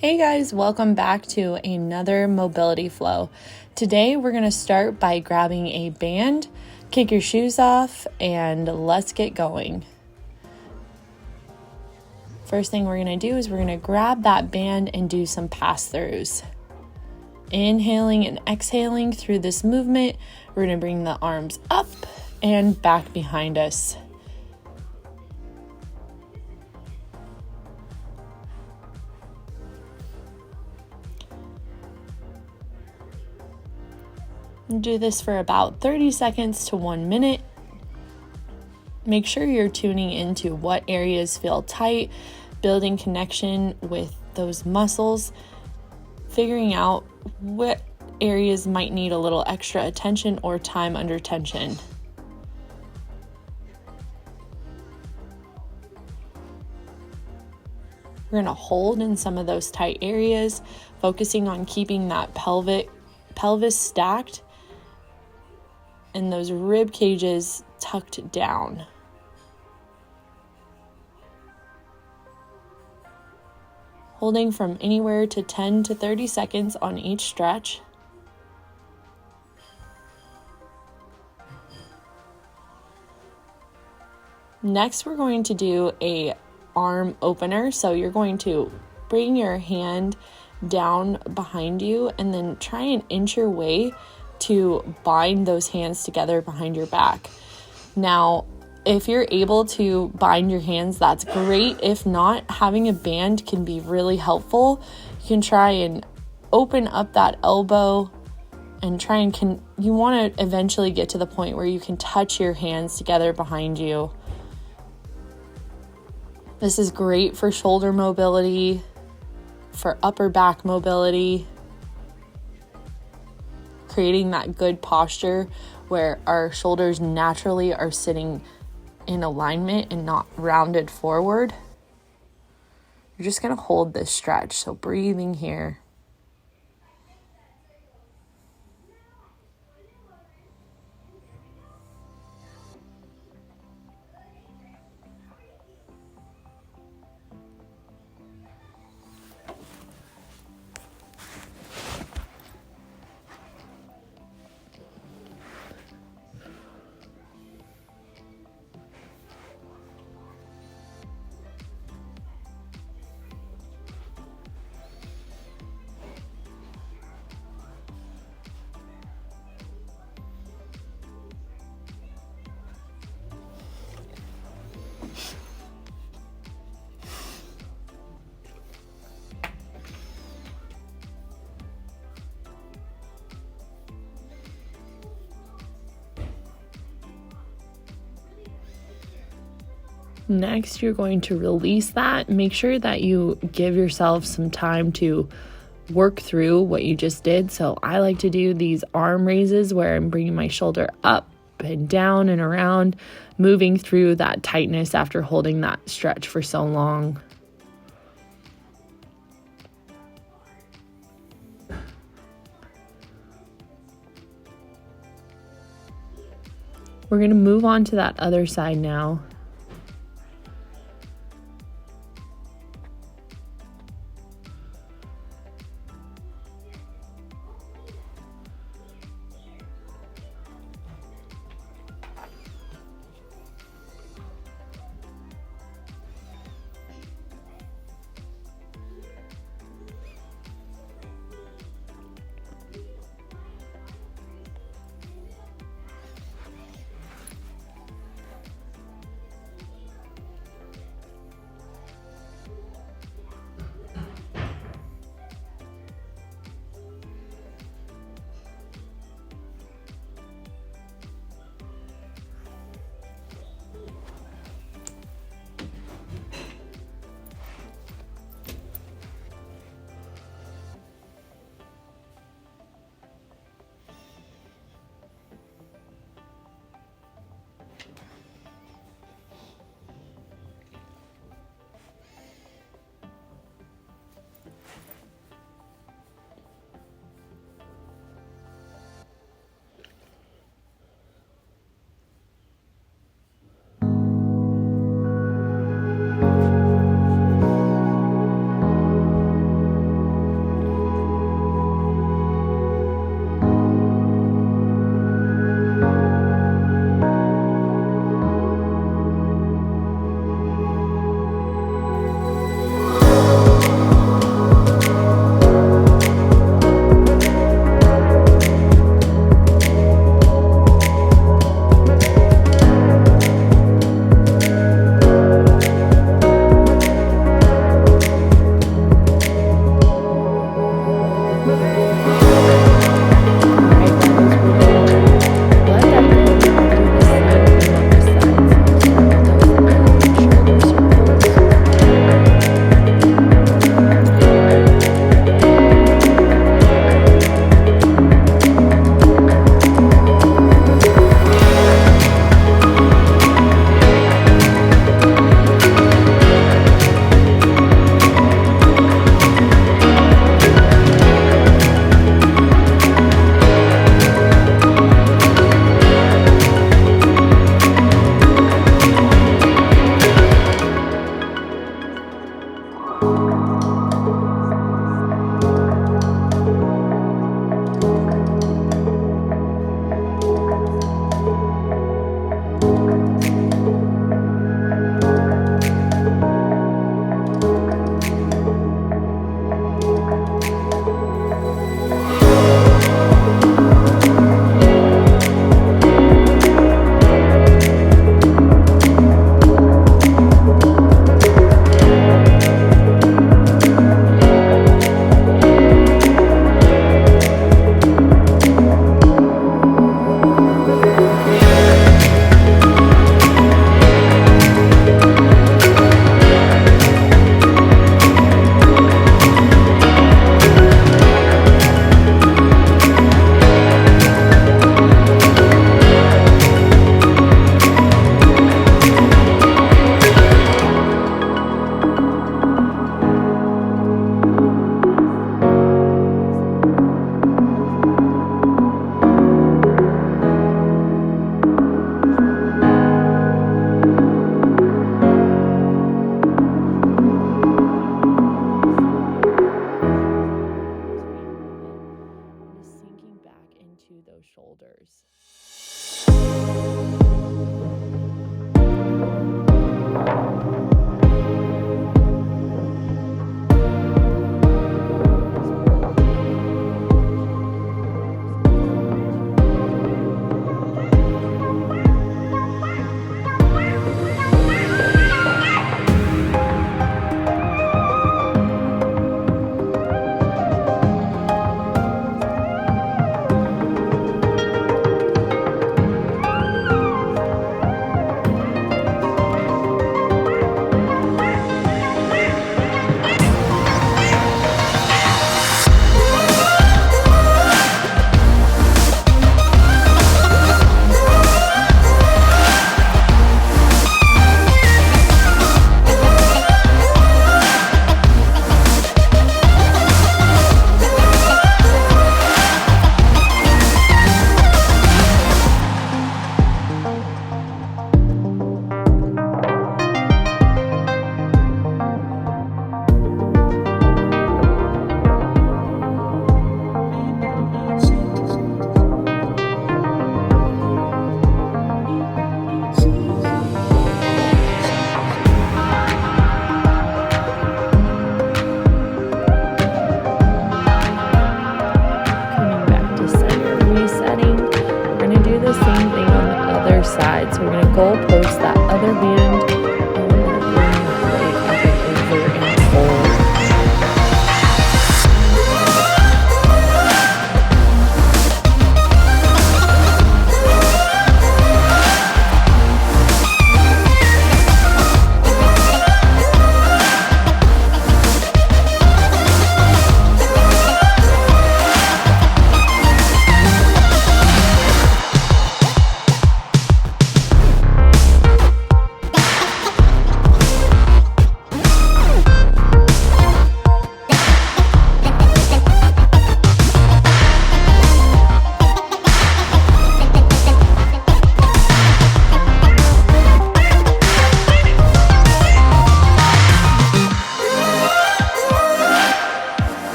Hey guys, welcome back to another mobility flow. Today we're going to start by grabbing a band, kick your shoes off, and let's get going. First thing we're going to do is we're going to grab that band and do some pass-throughs. Inhaling and exhaling through this movement, we're going to bring the arms up and back behind us. Do this for about 30 seconds to 1 minute. Make sure you're tuning into what areas feel tight, building connection with those muscles, figuring out what areas might need a little extra attention or time under tension. We're going to hold in some of those tight areas, focusing on keeping that pelvis stacked and those rib cages tucked down. Holding from anywhere to 10 to 30 seconds on each stretch. Next, we're going to do a arm opener. So you're going to bring your hand down behind you and then try and inch your way to bind those hands together behind your back. Now, if you're able to bind your hands, that's great. If not, having a band can be really helpful. You can try and open up that elbow and try and you want to eventually get to the point where you can touch your hands together behind you. This is great for shoulder mobility, for upper back mobility, creating that good posture where our shoulders naturally are sitting in alignment and not rounded forward. You're just going to hold this stretch. So breathing here. Next, you're going to release that. Make sure that you give yourself some time to work through what you just did. So I like to do these arm raises where I'm bringing my shoulder up and down and around, moving through that tightness after holding that stretch for so long. We're going to move on to that other side now.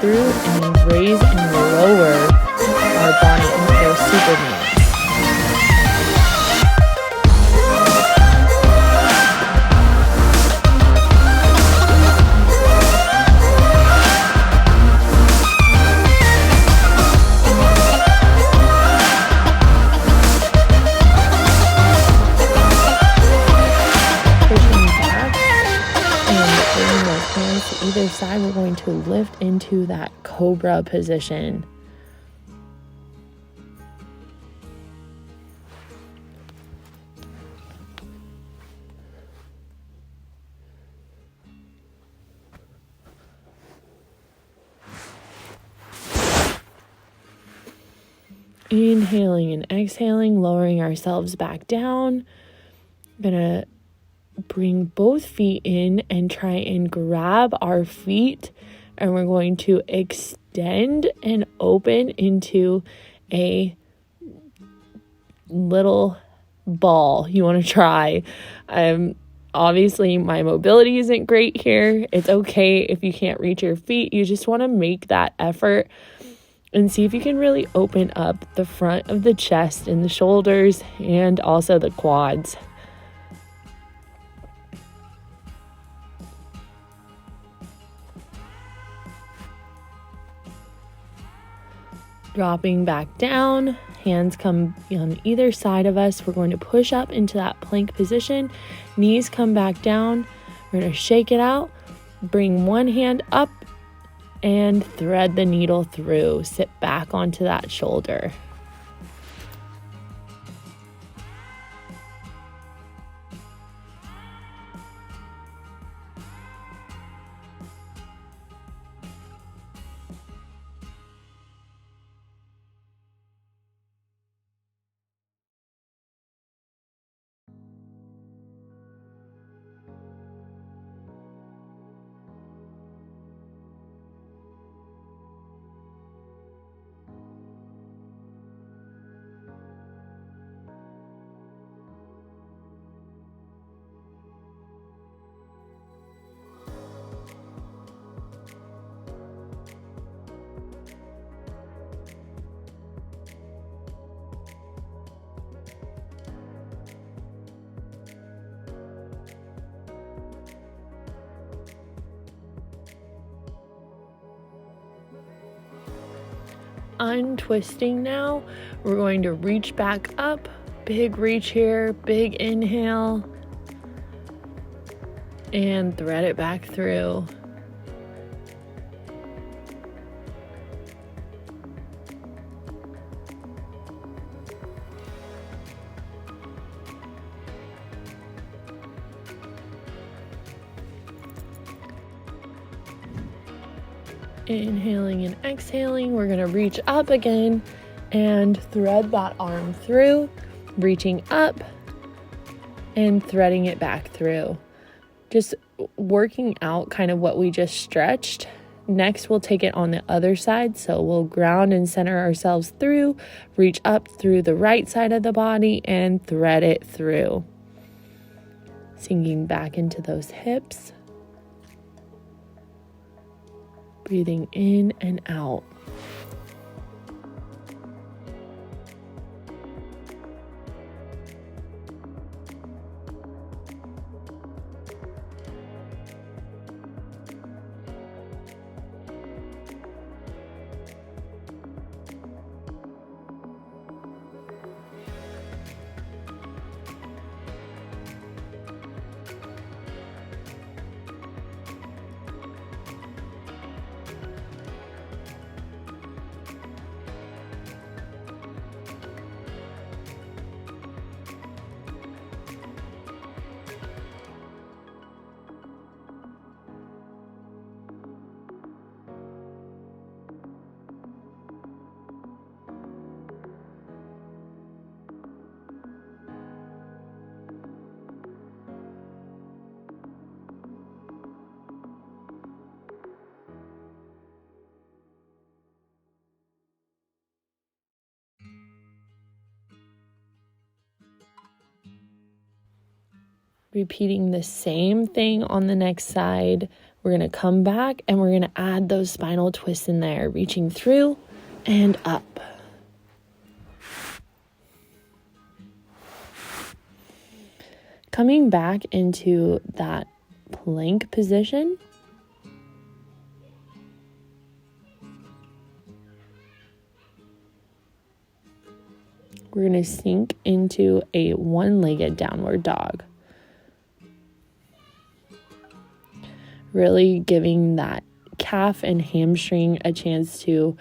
through and raise and lower our body into those Supermans. Either side, we're going to lift into that cobra position. Inhaling and exhaling, lowering ourselves back down. I'm gonna bring both feet in and try and grab our feet, and we're going to extend and open into a little ball. You want to try. Obviously my mobility isn't great here. It's okay if you can't reach your feet. You just want to make that effort and see if you can really open up the front of the chest and the shoulders and also the quads. Dropping back down, hands come on either side of us. We're going to push up into that plank position. Knees come back down. We're going to shake it out. Bring one hand up and thread the needle through. Sit back onto that shoulder. Untwisting now. We're going to reach back up. Big reach here, big inhale, and thread it back through. Inhaling and exhaling, we're going to reach up again and thread that arm through, reaching up and threading it back through. Just working out kind of what we just stretched. Next, we'll take it on the other side. So we'll ground and center ourselves through, reach up through the right side of the body and thread it through. Sinking back into those hips. Breathing in and out. Repeating the same thing on the next side. We're going to come back and we're going to add those spinal twists in there, reaching through and up. Coming back into that plank position. We're going to sink into a one-legged downward dog. Really giving that calf and hamstring a chance to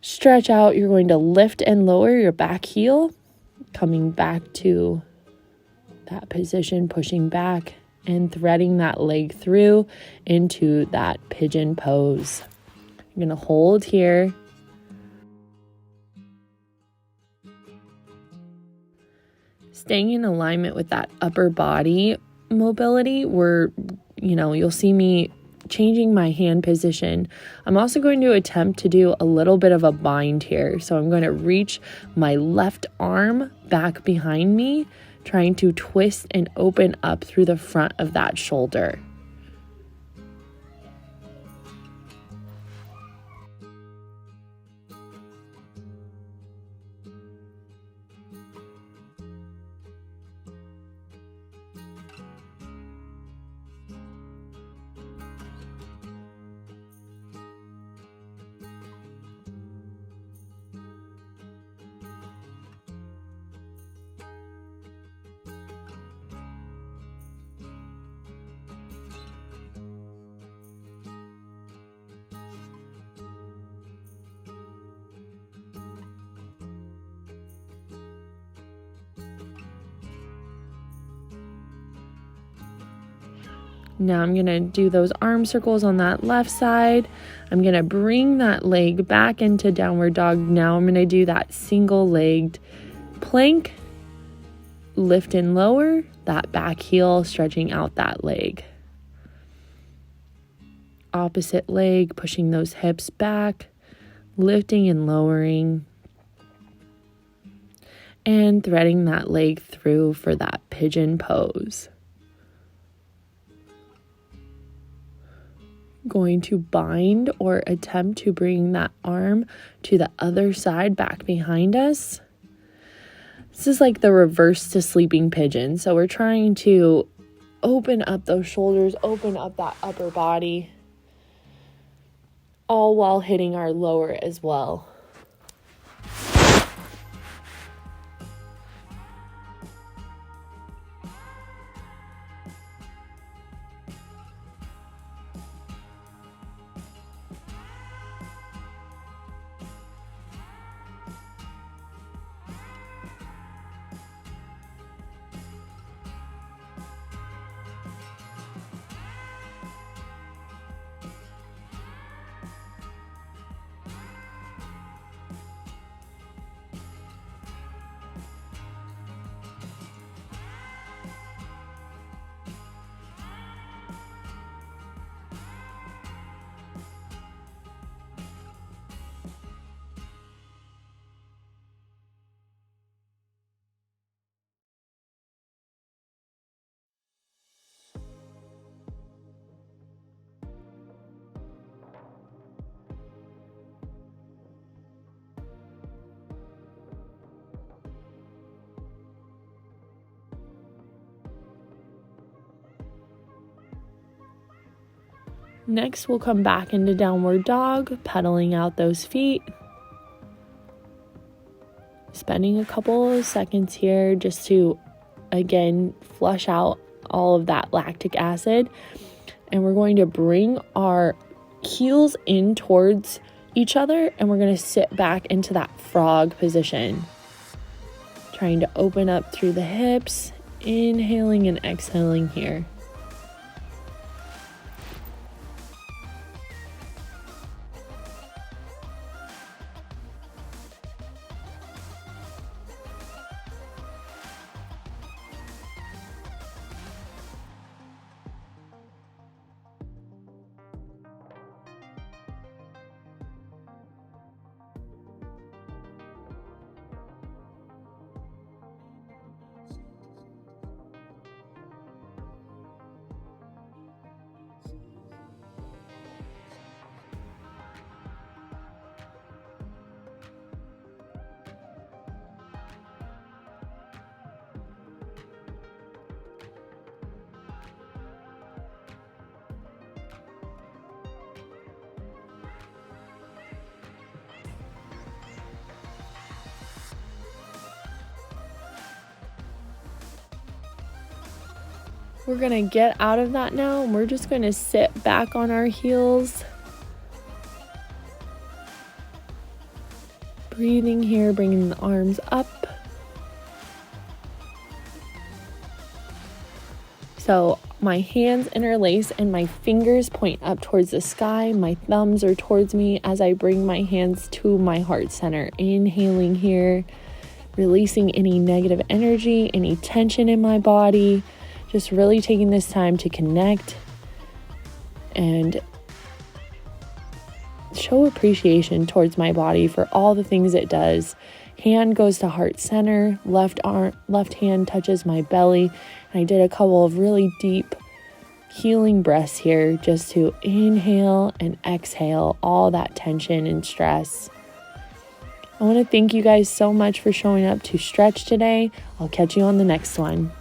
stretch out. You're going to lift and lower your back heel, coming back to that position, pushing back and threading that leg through into that pigeon pose. You're going to hold here. Staying in alignment with that upper body mobility, you'll see me changing my hand position. I'm also going to attempt to do a little bit of a bind here. So I'm going to reach my left arm back behind me, trying to twist and open up through the front of that shoulder. Now I'm going to do those arm circles on that left side. I'm going to bring that leg back into downward dog. Now I'm going to do that single-legged plank, lift and lower, that back heel, stretching out that leg. Opposite leg, pushing those hips back, lifting and lowering, and threading that leg through for that pigeon pose. Going to bind or attempt to bring that arm to the other side back behind us. This is like the reverse to sleeping pigeon. So we're trying to open up those shoulders, open up that upper body, all while hitting our lower as well. Next, we'll come back into downward dog, pedaling out those feet. Spending a couple of seconds here just to, again, flush out all of that lactic acid. And we're going to bring our heels in towards each other, and we're going to sit back into that frog position. Trying to open up through the hips, inhaling and exhaling here. We're going to get out of that now, and we're just going to sit back on our heels. Breathing here, bringing the arms up. So my hands interlace and my fingers point up towards the sky. My thumbs are towards me as I bring my hands to my heart center. Inhaling here, releasing any negative energy, any tension in my body. Just really taking this time to connect and show appreciation towards my body for all the things it does. Hand goes to heart center, left hand touches my belly. And I did a couple of really deep healing breaths here just to inhale and exhale all that tension and stress. I want to thank you guys so much for showing up to stretch today. I'll catch you on the next one.